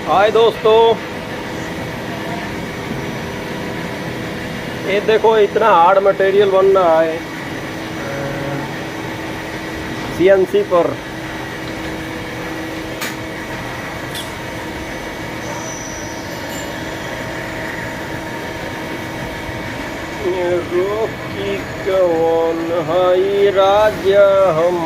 हाय दोस्तों, ये देखो इतना हार्ड मटेरियल बन रहा है सीएनसी पर। रोकी कौन हाई राजा हम